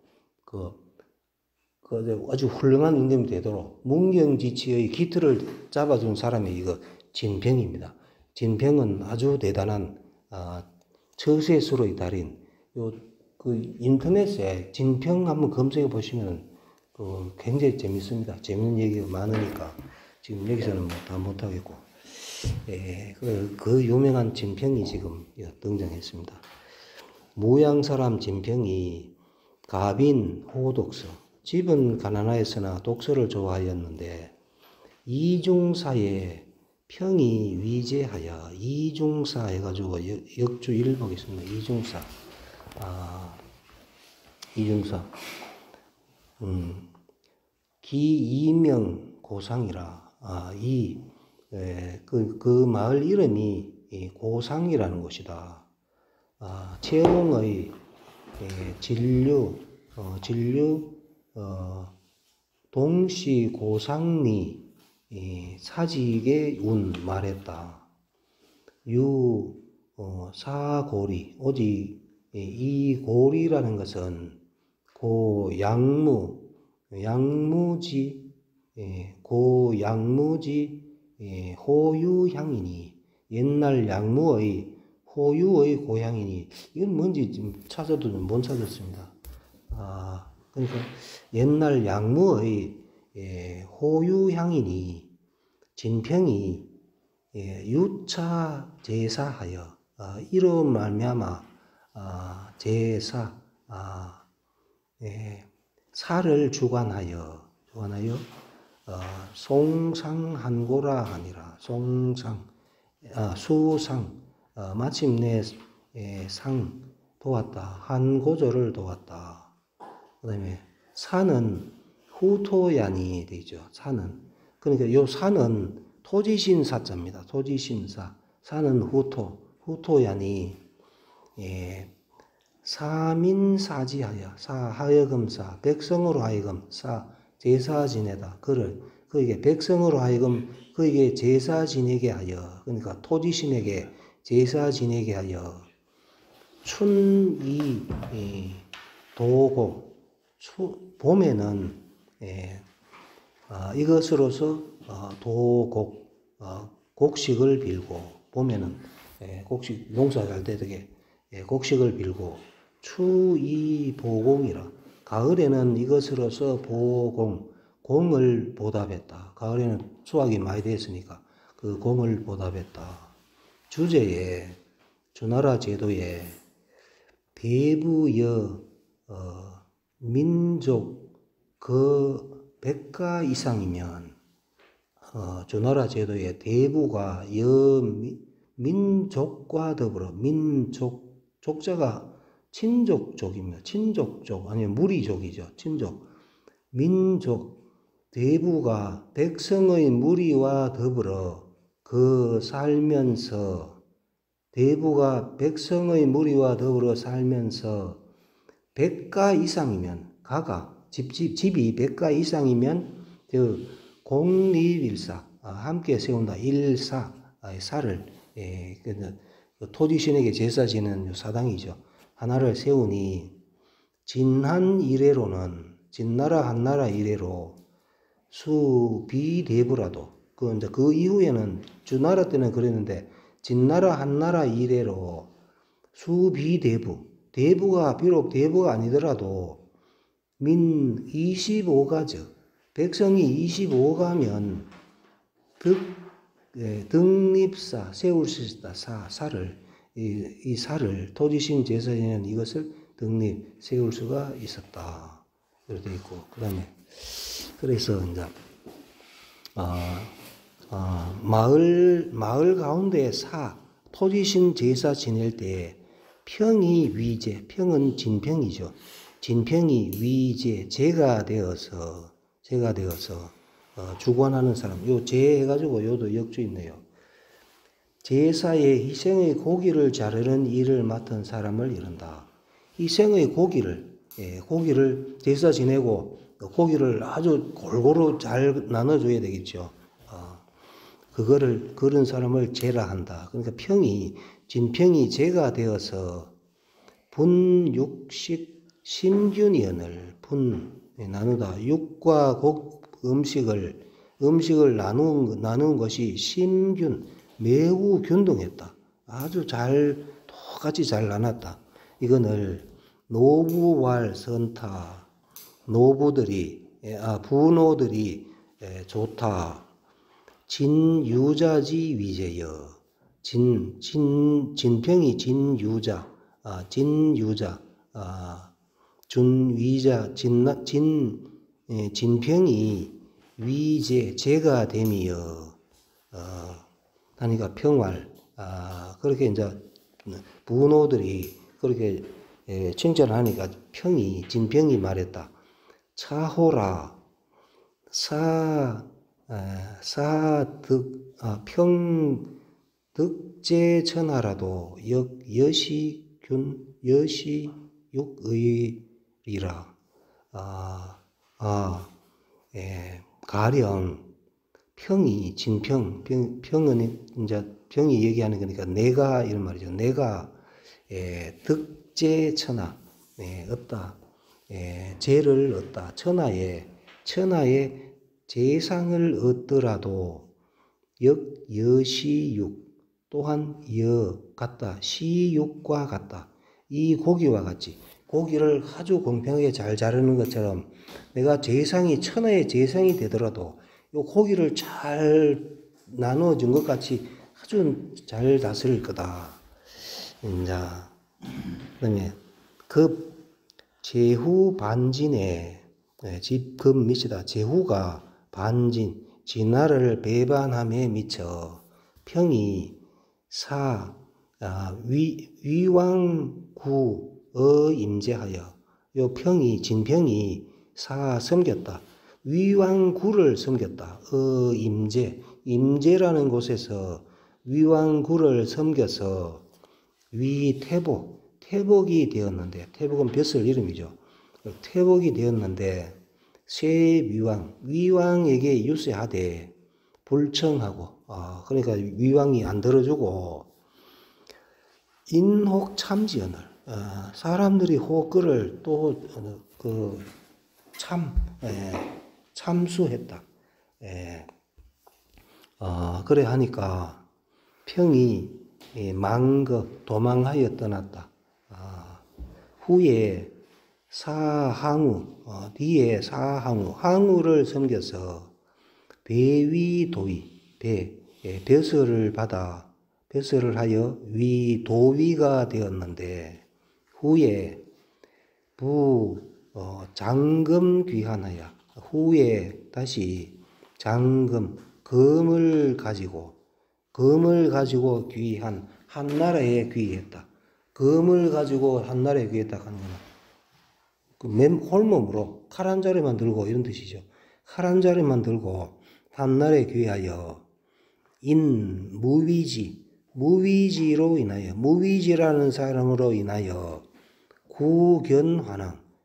아주 훌륭한 임금이 되도록 문경 지치의 기틀을 잡아준 사람이 이거 진평입니다. 진평은 아주 대단한 처세술의 달인. 그 인터넷에 진평 한번 검색해 보시면 굉장히 재밌습니다. 재밌는 얘기가 많으니까 지금 여기서는 뭐 다 못하겠고 그 유명한 진평이 지금 등장했습니다. 무양사람 진평이 가빈 호독서 집은 가난하였으나 독서를 좋아하였는데 이중사에 평이 위제하여 이중사 해가지고 역주 1 보겠습니다. 이중사 기이명 고상이라 그 마을 이름이 고상이라는 곳이다. 채용의 진류 동시 고상리 사직의 운 말했다. 사고리 오직 이 고리라는 것은 양무지 호유향이니 옛날 양무의 호유의 고향이니 이건 뭔지 좀 찾아도 못 찾았습니다. 그러니까 옛날 양무의 호유향이니 진평이 유차 제사하여 이로 말미암아 사를 주관하여 송상한고라 하니라. 수상 마침내 상 도왔다. 한고조를 도왔다. 그 다음에 사는 후토야니 되죠. 사는 그러니까 요 사는 토지신사자입니다. 토지신사 사는 후토야니 사민사지하여 하여금사 백성으로 하여금 제사 지내다 그에게 백성으로 하여금 그에게 제사 지내게 하여 그러니까 토지신에게 제사 지내게 하여 춘이 도고 봄에는 이것으로서 곡식을 빌고 봄에는 곡식 농사 잘 되게 곡식을 빌고 추이 보공이라 가을에는 이것으로서 공을 보답했다. 가을에는 수확이 많이 됐으니까 그 공을 보답했다. 주제에 주나라 제도에 대부여 민족 그 100가 이상이면 주나라 제도의 대부가 민족과 더불어 족자가 친족족입니다. 친족족 아니면 무리족이죠. 친족 민족 대부가 백성의 무리와 더불어 대부가 백성의 무리와 더불어 살면서 100가 이상이면 집이 100가 이상이면 공립일사 함께 세운다. 사를 토지신에게 제사 지는 사당이죠. 하나를 세우니 진한 이래로는 진나라 한나라 이래로 수비대부라도 그 이후에는 주나라 때는 그랬는데 진나라 한나라 이래로 대부가 비록 대부가 아니더라도 민 25가죠. 백성이 25가면 득립사 세울 수 있다. 사를 이 사를 토지신 제사에는 이것을 득립 세울 수가 있었다. 이렇게 돼 있고 그다음에 그래서 이제 마을 가운데 토지신 제사 지낼 때 평이 위제, 평은 진평이죠. 진평이 위제, 제가 되어서 주관하는 사람. 요 제 해가지고 요도 역주 있네요. 제사의 희생의 고기를 자르는 일을 맡은 사람을 이른다. 희생의 고기를 제사 지내고 고기를 아주 골고루 잘 나눠줘야 되겠죠. 그런 사람을 제라 한다. 그러니까 진평이 제가 되어서 분육식 심균연을 나누다. 육과 음식을 나눈 것이 심균, 매우 균등했다. 아주 똑같이 잘 나눴다. 이거를 노부왈 선타, 부노들이 좋다. 진유자지 위제여. 진평이 진유자, 준위자, 진평이 위제, 제가 됨이여. 하니까 평활, 그렇게 이제 부노들이 그렇게 칭찬하니까 진평이 말했다. 차호라, 득제천하라도 여시육의리라. 가령 평은 이제 평이 얘기하는 거니까 내가 이런 말이죠. 내가 득제천하 얻다. 제를 얻다. 천하에 재상을 얻더라도 여시육 또한 같다. 시육과 같다. 이 고기와 같이 고기를 아주 공평하게 잘 자르는 것처럼 내가 천하의 재상이 되더라도 이 고기를 잘 나눠준 것 같이 아주 잘 다스릴 거다. 그다음에 제후 반진에 급 미치다. 제후가 진나라를 배반함에 미쳐 평이 위왕구어 임재하여 요 진평이 섬겼다. 위왕구를 섬겼다. 임재라는 곳에서 위왕구를 섬겨서 태복이 되었는데, 태복은 벼슬 이름이죠. 태복이 되었는데 위왕에게 유세하되 불청하고, 그러니까 위왕이 안 들어주고 인혹 참지언을, 사람들이 호끌을 또 참수했다. 그래 하니까 평이 도망하여 떠났다. 후에 뒤에 항우를 섬겨서 벼슬을 하여 도위가 되었는데, 후에 장금 귀환하여, 후에 다시 금을 가지고 귀한 한나라에 귀했다. 금을 가지고 한나라에 귀했다 하는 거는 홀몸으로 칼 한 자루만 들고 이런 뜻이죠. 칼 한 자루만 들고 한나라에 귀하여 무위지라는 사람으로 인하여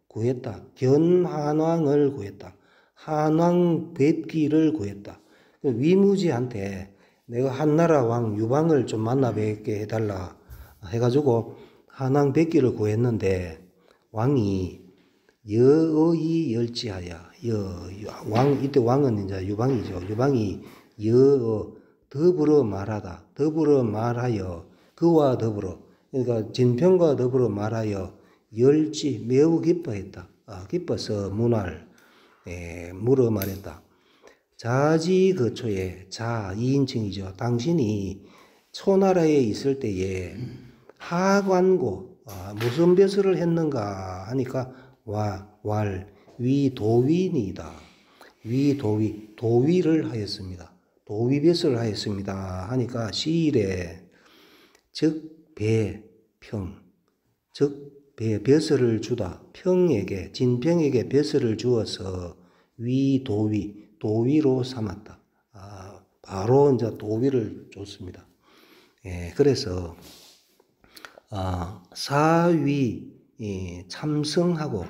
구했다. 견환왕을 구했다. 한왕 뵙기를 구했다. 위무지한테 내가 한나라 왕 유방을 좀 만나 뵙게 해달라 해가지고 한왕 뵙기를 구했는데 왕이 여의 열지하여 왕 이때 왕은 이제 유방이죠. 유방이 여 더불어 말하다. 더불어 말하여 그와 더불어 그러니까 진평과 더불어 말하여 열지 매우 기뻐했다. 기뻐서 문화를 물어 말했다. 자지 거초에 자 2인칭이죠. 당신이 초나라에 있을 때에 하관고 무슨 벼슬을 했는가 하니까 위도위니다. 도위를 하였습니다. 도위벼슬을 하였습니다 하니까 시일에 벼슬을 주다. 진평에게 벼슬을 주어서 도위로 삼았다. 바로 이제 도위를 줬습니다. 그래서 사위 참승하고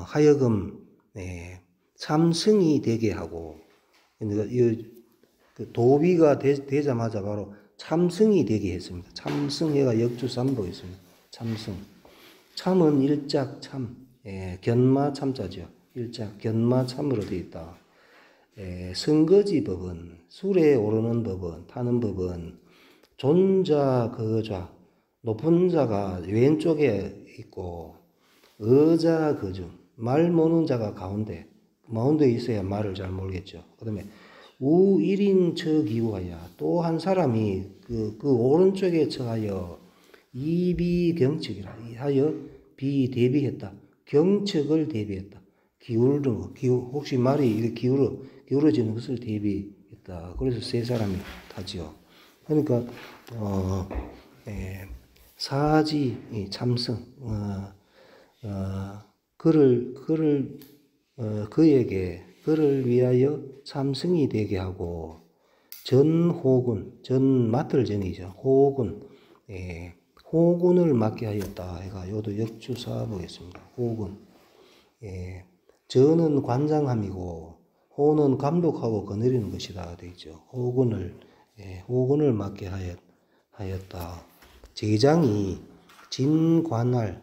하여금 참승이 되게 하고 그 도위가 되자마자 바로 참승이 되게 했습니다. 참승해가 역주삼보 있습니다. 참승. 참은 일작 참, 견마 참자죠. 일작 견마 참으로 되어 있다. 승거지 법은 술에 오르는 법은 타는 법은 존자 거좌 높은 자가 왼쪽에 있고 어자 거중 말 모르는 자가 가운데 있어야 말을 잘 모르겠죠. 그 다음에 우일인 처기우하여 또 한 사람이 그 오른쪽에 처하여 이비경측이라 하여 비대비했다. 경측을 대비했다. 기울는 거, 혹시 말이 이렇게 기울어지는 것을 대비했다. 그래서 세 사람이 타지요. 그러니까 사지 참승 그를 위하여 참승이 되게 하고 전호군 전 맡을 전이죠. 호군을 맡게 하였다. 해가 요도 역주사 보겠습니다. 호군. 전은 관장함이고 호는 감독하고 거느리는 것이다. 되죠. 호군을 맡게 하였다. 제장이 진관할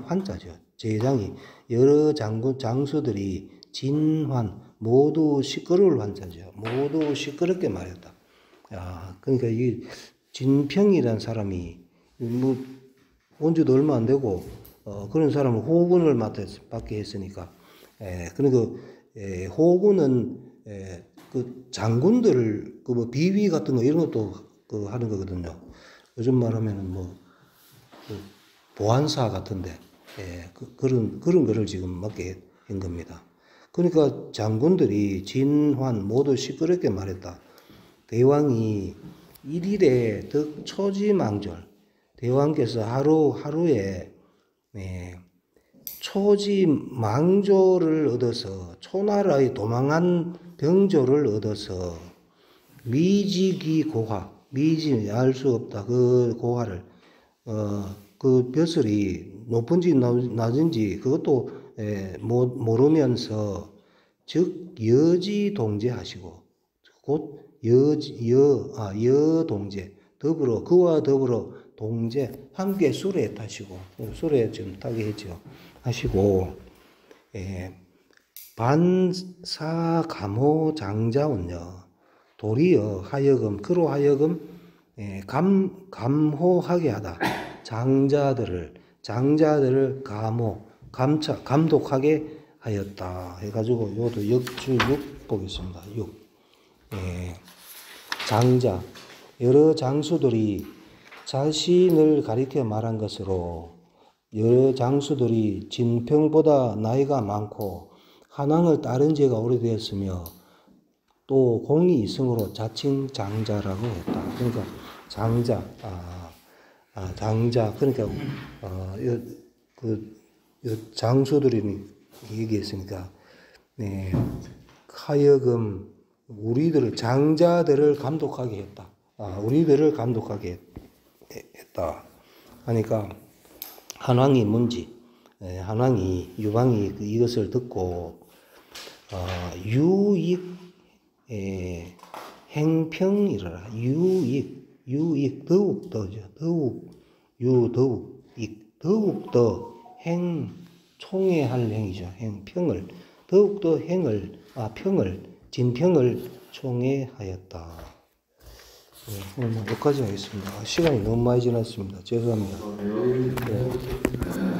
환자죠. 제장이 여러 장수들이 진환 모두 시끄러울 환자죠. 모두 시끄럽게 말했다. 그러니까 이 진평이라는 사람이 온 지도 얼마 안 되고 그런 사람은 호군을 맡게 했으니까 그러니까 호군은 그 장군들을 그 비위 같은 거 이런 것도 그 하는 거거든요. 요즘 말하면은 그 보안사 같은데 그런 거를 지금 맡게 한 겁니다. 그러니까 장군들이 진환 모두 시끄럽게 말했다. 대왕이 일일에 덕초지망절 대왕께서 하루에 초지망조를 얻어서 초나라에 도망한 병조를 얻어서 미지기 고화 미지 알 수 없다 그 고화를 그 벼슬이 높은지 낮은지 그것도 모르면서 즉 여지동제하시고 곧 여동제 그와 더불어 동제 함께 수레에 타시고 수레에 좀 타게 했죠. 하시고 반사감호 장자운요 도리어 하여금 그로 하여금 감호하게 하다. 장자들을 감독하게 하였다. 해가지고 요도 역주 6 보겠습니다. 6. 장자 여러 장수들이 자신을 가리켜 말한 것으로 여러 장수들이 진평보다 나이가 많고 한왕을 따른 지가 오래되었으며 또 공이 있으므로 자칭 장자라고 했다. 그러니까 장자 그러니까 장수들이 얘기했으니까 하여금 우리들을 장자들을 감독하게 했다. 우리들을 감독하게 했다. 하니까 한왕이 뭔지 유방이 이것을 듣고 유익 행평이라 유익 더욱더죠. 더욱더 총애할 행위죠. 평을 더욱더 진평을 총애하였다. 네, 오늘 여기까지 하겠습니다. 시간이 너무 많이 지났습니다. 죄송합니다. 네.